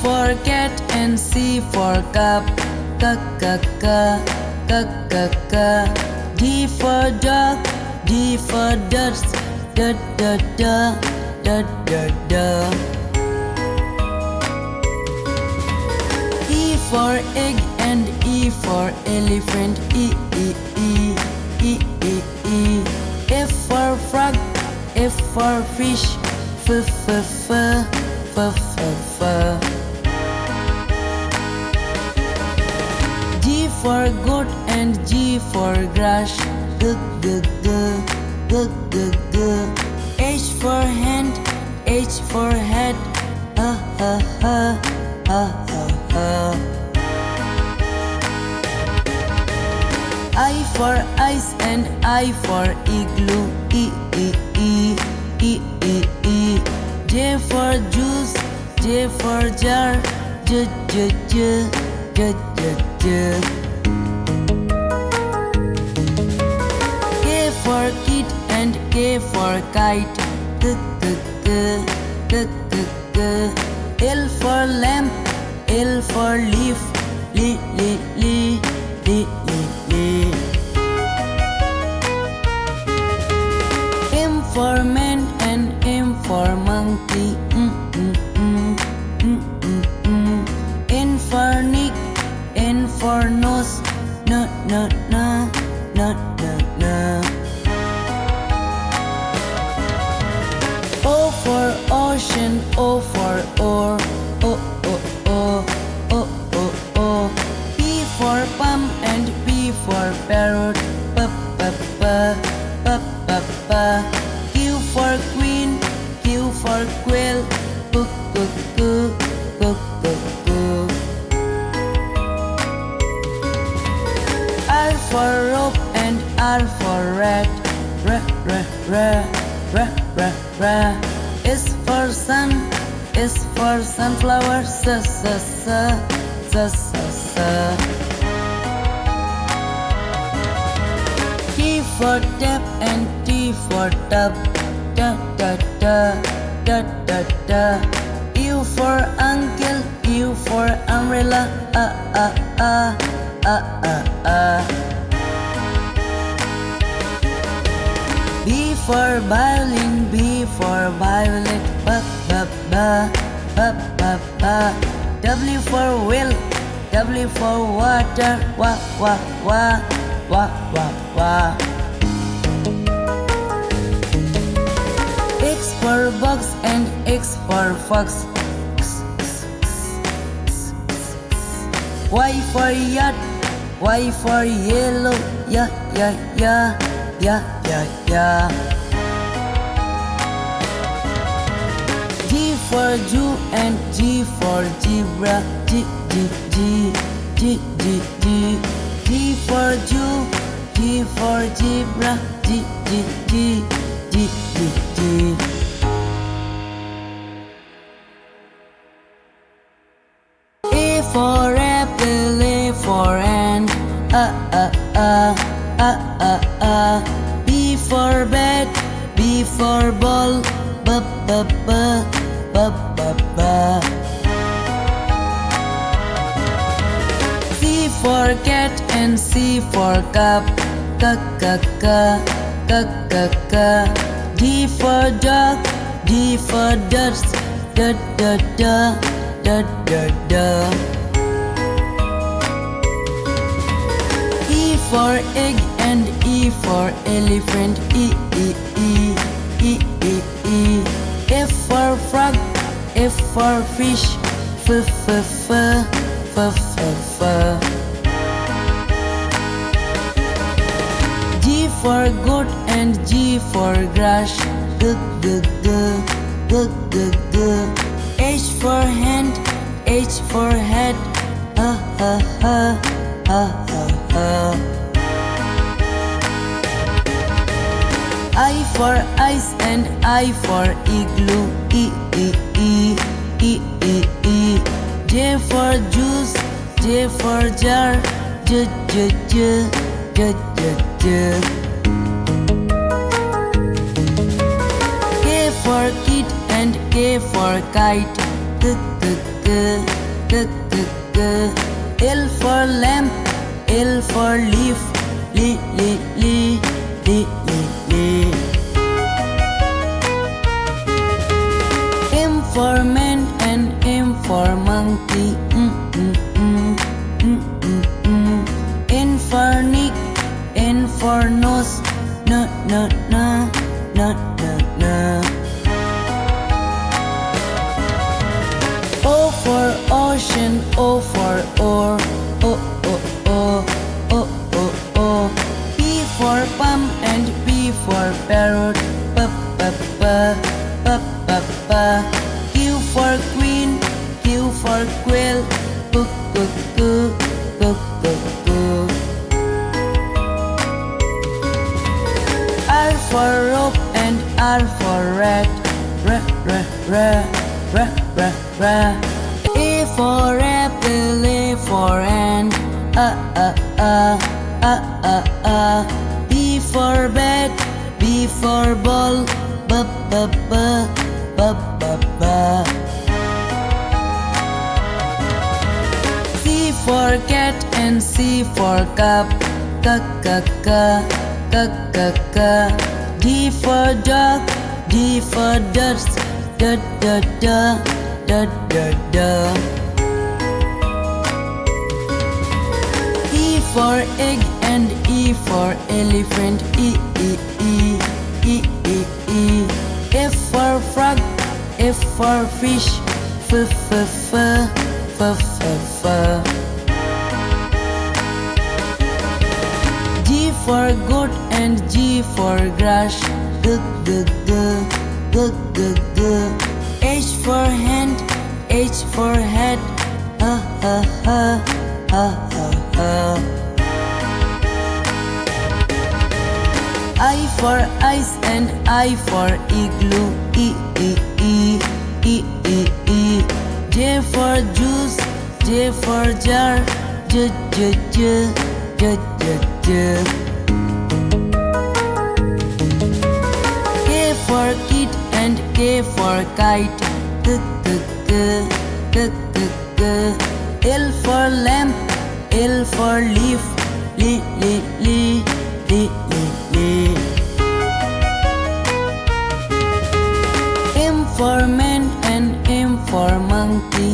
for cat and C for cup. C c c c c c. D for dog. D for ducks. D d d d d d. E for egg and E for elephant. E e e e e e. F for frog. F for fish. F f f f f f. G for goat and G for grass. G g g g g g. H for hand. H for head. Ha ha ha ha ha ha. I for ice and I for igloo. E e e e e e. J for juice. J for jar. J j j j j j. K for kit and K for kite. K k k k k k. L for lamp. L for leaf. Li li li li li li. M for man and M for monkey. N for Nick. N for nose. No no no no no no. O for ocean. O for oar. O o o o o o. P for pump and P for parrot. P p p p p p. Q for queen. Q for quail. Q q q q q q. R for rope and R for rat. R r r r r r. S for sun. S for sunflower. S s s s s s. T for tap and T for tub. Da da da da da da. U for uncle. U for umbrella. B for violin. B for violet. B b b b b b. W for whale. W for water. Wa wa wa wa wa wa. X for box and X for fox. Y for yacht. Y for yellow. Ya ya ya ya ya ya. G for Jew and G for zebra. G G G G G G. G for Jew. G for zebra. G G G G G G. A for apple. A for ant. B for bat. B for ball. B b b b b b. C for cat and C for cup. C c c c c c. D for dog. D for ducks. D d d d d d. E for egg and E for elephant. E e e e e e. F for frog. F for fish. F f f f f f. G for goat and G for grass. G g g g g g. H for hand. H for head. Ha ha ha ha ha ha. I for ice and I for igloo. E e e e e e. J for juice. J for jar. J j j j j j. K for kit and K for kite. K L for lamp, L for leaf, li. M for man and M for monkey, N for Nick, N for nose, no. O for ocean, O for oar, O. P for pump and P for parrot, pa. Q for queen, Q for quail, cu. R for rope and R for rat, ra. A for apple, A for ant, B for bat, B for ball, ba. C for cat and C for cup, ka. D for dog, D for dust, da. E for egg and E for elephant, E. F for frog, F for fish, f. G for goat and G for grass, g. H for hand, H for head, ha. I for ice and I for igloo, E. J for juice, J for jar, j. K for kit and K for kite, L for lamp, L for leaf, li. M for man and M for monkey,